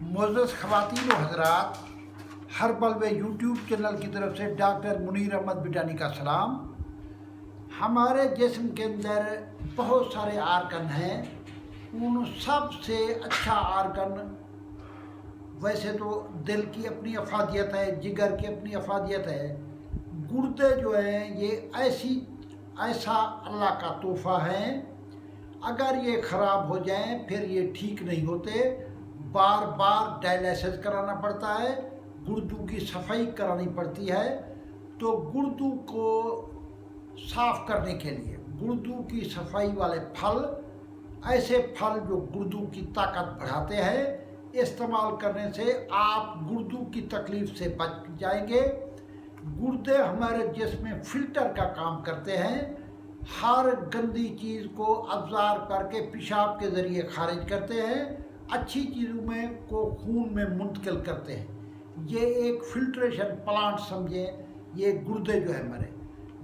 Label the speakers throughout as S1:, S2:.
S1: معزز خواتین و حضرات، ہربل وے یوٹیوب چینل کی طرف سے ڈاکٹر منیر احمد بٹانی کا سلام۔ ہمارے جسم کے اندر بہت سارے آرگن ہیں، ان سب سے اچھا آرگن ویسے تو دل کی اپنی افادیت ہے، جگر کی اپنی افادیت ہے۔ گردے جو ہیں یہ ایسا اللہ کا تحفہ ہے، اگر یہ خراب ہو جائیں پھر یہ ٹھیک نہیں ہوتے، بار بار ڈائلیسس کرانا پڑتا ہے، گردوں کی صفائی کرانی پڑتی ہے۔ تو گردوں کو صاف کرنے کے لیے گردوں کی صفائی والے پھل، ایسے پھل جو گردوں کی طاقت بڑھاتے ہیں، استعمال کرنے سے آپ گردوں کی تکلیف سے بچ جائیں گے۔ گردے ہمارے جسم میں فلٹر کا کام کرتے ہیں، ہر گندی چیز کو ابزار کر کے پیشاب کے ذریعے خارج کرتے ہیں، اچھی چیزوں میں کو خون میں منتقل کرتے ہیں۔ یہ ایک فلٹریشن پلانٹ سمجھیں۔ یہ گردے جو ہے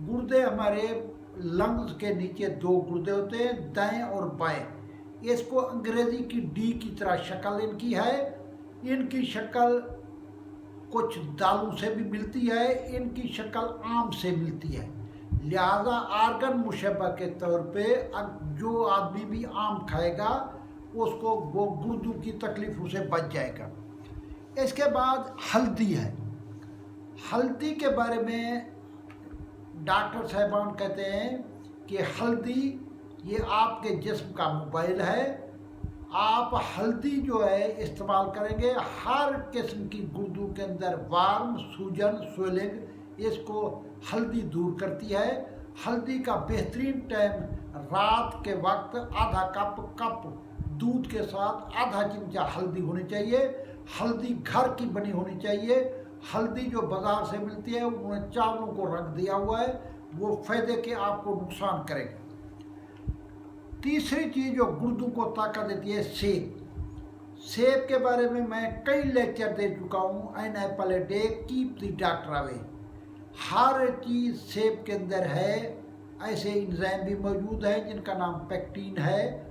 S1: گردے ہمارے لنگز کے نیچے دو گردے ہوتے ہیں، دائیں اور بائیں۔ اس کو انگریزی کی ڈی کی طرح شکل ان کی ہے۔ ان کی شکل کچھ دالوں سے بھی ملتی ہے، ان کی شکل آم سے ملتی ہے، لہذا آرگن مشبہ کے طور پہ جو آدمی بھی آم کھائے گا اس کو وہ گردوں کی تکلیفوں سے بچ جائے گا۔ اس کے بعد ہلدی ہے۔ ہلدی کے بارے میں ڈاکٹر صاحبان کہتے ہیں کہ ہلدی یہ آپ کے جسم کا موبائل ہے۔ آپ ہلدی جو ہے استعمال کریں گے، ہر قسم کی گردوں کے اندر وارم، سوجن، سویلنگ، اس کو ہلدی دور کرتی ہے۔ ہلدی کا بہترین ٹائم رات کے وقت آدھا کپ دودھ کے ساتھ آدھا چمچہ ہلدی ہونی چاہیے۔ ہلدی گھر کی بنی ہونی چاہیے۔ ہلدی جو بازار سے ملتی ہے انہوں نے چاولوں کو رکھ دیا ہوا ہے، وہ فائدے کے آپ کو نقصان کرے گا۔ تیسری چیز جو گردوں کو طاقت دیتی ہے، سیب۔ سیب کے بارے میں کئی لیکچر دے چکا ہوں۔ An apple a day keep the doctor away. ہر چیز سیب کے اندر ہے، ایسے انزائم بھی موجود ہیں جن کا نام پیکٹین ہے۔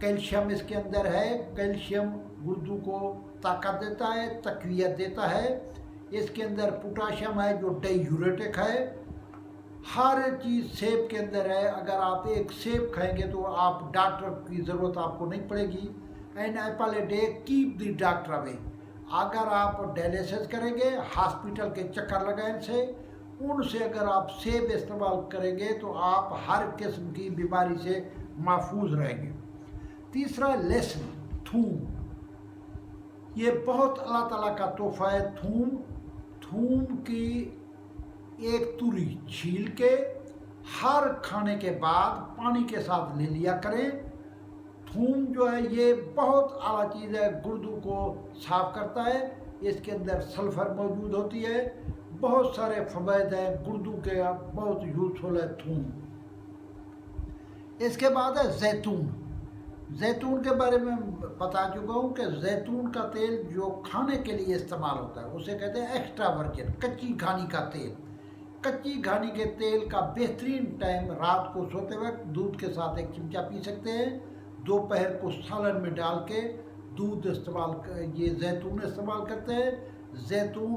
S1: کیلشیم اس کے اندر ہے، کیلشیم گردوں کو طاقت دیتا ہے، تقویت دیتا ہے۔ اس کے اندر پوٹاشیم ہے جو ڈائیوریٹک ہے۔ ہر چیز سیب کے اندر ہے۔ اگر آپ ایک سیب کھائیں گے تو آپ ڈاکٹر کی ضرورت آپ کو نہیں پڑے گی۔ An apple a day keep the doctor away. اگر آپ ڈائلیسس کریں گے، ہاسپٹل کے چکر لگائیں سے ان سے اگر آپ سیب استعمال کریں گے تو آپ ہر قسم کی بیماری سے محفوظ رہیں گے۔ تیسرا لہسن، تھوم۔ یہ بہت اللہ تعالیٰ کا تحفہ ہے۔ تھوم کی ایک توری چھیل کے ہر کھانے کے بعد پانی کے ساتھ لے لیا کریں۔ تھوم جو ہے یہ بہت اعلیٰ چیز ہے، گردوں کو صاف کرتا ہے۔ اس کے اندر سلفر موجود ہوتی ہے، بہت سارے فوائد ہیں، گردوں کے بہت یوزفل ہے تھوم۔ اس کے بعد ہے زیتون۔ زیتون کے بارے میں بتا چکا ہوں کہ زیتون کا تیل جو کھانے کے لیے استعمال ہوتا ہے اسے کہتے ہیں ایکسٹرا ورجن، کچی گھانی کا تیل۔ کچی گھانی کے تیل کا بہترین ٹائم رات کو سوتے وقت دودھ کے ساتھ ایک چمچہ پی سکتے ہیں۔ دوپہر کو سالن میں ڈال کے دودھ یہ زیتون استعمال کرتے ہیں۔ زیتون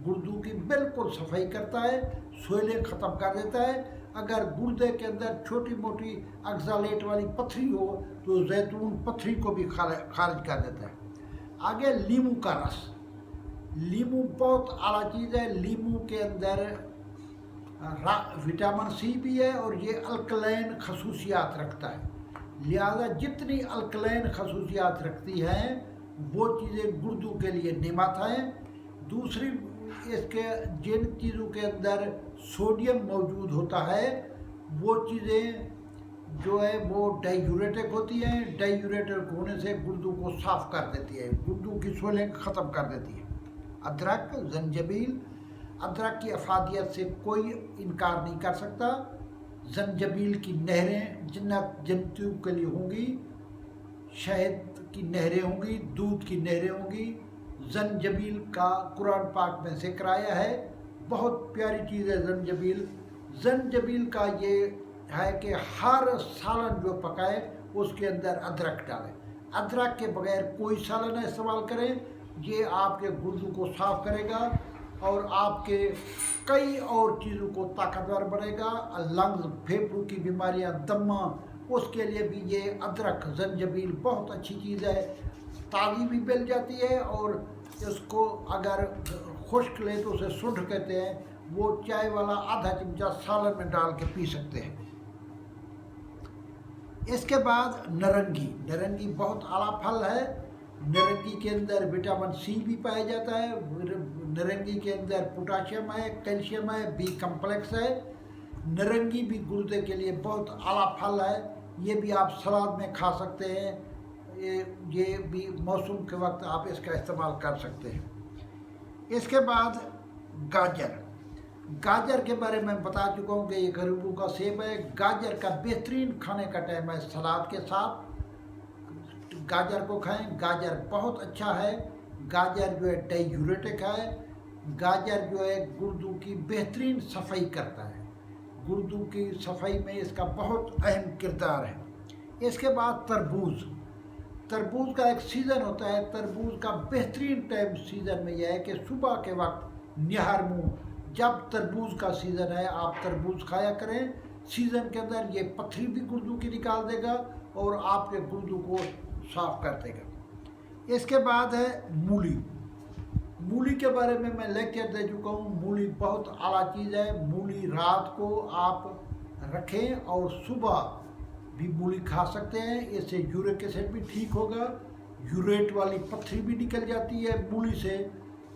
S1: گردوں کی بالکل صفائی کرتا ہے، سویلنگ ختم کر دیتا ہے۔ اگر گردے کے اندر چھوٹی موٹی اگزالیٹ والی پتھری ہو تو زیتون پتھری کو بھی خارج کر دیتا ہے۔ آگے لیمو کا رس۔ لیمو بہت اعلیٰ چیز ہے۔ لیمو کے اندر وٹامن سی بھی ہے اور یہ الکلین خصوصیات رکھتا ہے، لہذا جتنی الکلین خصوصیات رکھتی ہیں وہ چیزیں گردوں کے لیے نعمت ہیں۔ دوسری اس کے جن چیزوں کے اندر سوڈیم موجود ہوتا ہے وہ چیزیں جو ہے وہ ڈائیوریٹک ہوتی ہیں، ڈائیوریٹک ہونے سے گردوں کو صاف کر دیتی ہے، گردوں کی سویلنگ ختم کر دیتی ہے۔ ادرک، زنجبیل۔ ادرک کی افادیت سے کوئی انکار نہیں کر سکتا۔ زنجبیل کی نہریں جنتیوں کے لیے ہوں گی، شہد کی نہریں ہوں گی، دودھ کی نہریں ہوں گی۔ زنجبیل کا قرآن پاک میں ذکر آیا ہے، بہت پیاری چیز ہے زنجبیل۔ زنجبیل کا یہ ہے کہ ہر سالن جو پکائے اس کے اندر ادرک ڈالیں۔ ادرک کے بغیر کوئی سالن نہ استعمال کریں، یہ آپ کے گردوں کو صاف کرے گا اور آپ کے کئی اور چیزوں کو طاقتور بنے گا۔ لنگز، پھیپھڑوں کی بیماریاں، دمہ، اس کے لیے بھی یہ ادرک زنجبیل بہت اچھی چیز ہے، تازی بھی مل جاتی ہے، اور اس کو اگر خشک لیں تو اسے سنڈھ کہتے ہیں، وہ چائے والا آدھا چمچہ سالن میں ڈال کے پی سکتے ہیں۔ اس کے بعد نرنگی بہت اعلیٰ پھل ہے۔ نرنگی کے اندر وٹامن سی بھی پایا جاتا ہے، نرنگی کے اندر پوٹاشیم ہے، کیلشیم ہے، بی کمپلیکس ہے۔ نرنگی بھی گردے کے لیے بہت اعلیٰ پھل ہے، یہ بھی آپ سلاد میں کھا سکتے ہیں، یہ بھی موسم کے وقت آپ اس کا استعمال کر سکتے ہیں۔ اس کے بعد گاجر کے بارے میں بتا چکا ہوں کہ یہ غریبوں کا سیب ہے۔ گاجر کا بہترین کھانے کا ٹائم ہے سلاد کے ساتھ، گاجر کو کھائیں، گاجر بہت اچھا ہے۔ گاجر جو ہے ڈائیوریٹک ہے، گاجر جو ہے گردوں کی بہترین صفائی کرتا ہے، گردوں کی صفائی میں اس کا بہت اہم کردار ہے۔ اس کے بعد تربوز کا ایک سیزن ہوتا ہے، تربوز کا بہترین ٹائم سیزن میں یہ ہے کہ صبح کے وقت نہار منہ، جب تربوز کا سیزن ہے آپ تربوز کھایا کریں۔ سیزن کے اندر یہ پتھری بھی گردوں کی نکال دے گا اور آپ کے گردوں کو صاف کر دے گا۔ اس کے بعد ہے مولی کے بارے میں لیکچر دے چکا ہوں۔ مولی بہت اعلیٰ چیز ہے، مولی رات کو آپ رکھیں اور صبح بھی مولی کھا سکتے ہیں، اس سے یورک ایسڈ بھی ٹھیک ہوگا، یوریٹ والی پتھری بھی نکل جاتی ہے مولی سے۔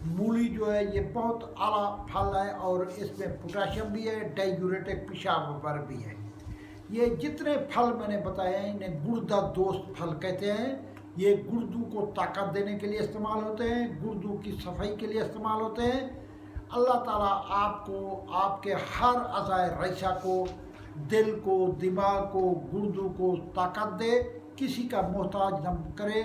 S1: مولی جو ہے یہ بہت اعلیٰ پھل ہے اور اس میں پوٹاشیم بھی ہے، ڈائیوریٹک پیشاب پر بھی ہے۔ یہ جتنے پھل میں نے بتائے ہیں انہیں گردہ دوست پھل کہتے ہیں۔ یہ گردوں کو طاقت دینے کے لیے استعمال ہوتے ہیں، گردوں کی صفائی کے لیے استعمال ہوتے ہیں۔ اللہ تعالیٰ آپ کو، آپ کے ہر اعضائے رئیسہ کو، دل کو، دماغ کو، گردوں کو طاقت دے، کسی کا محتاج نہ کرے۔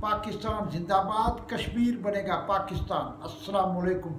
S1: پاکستان زندہ باد، کشمیر بنے گا پاکستان۔ السلام علیکم۔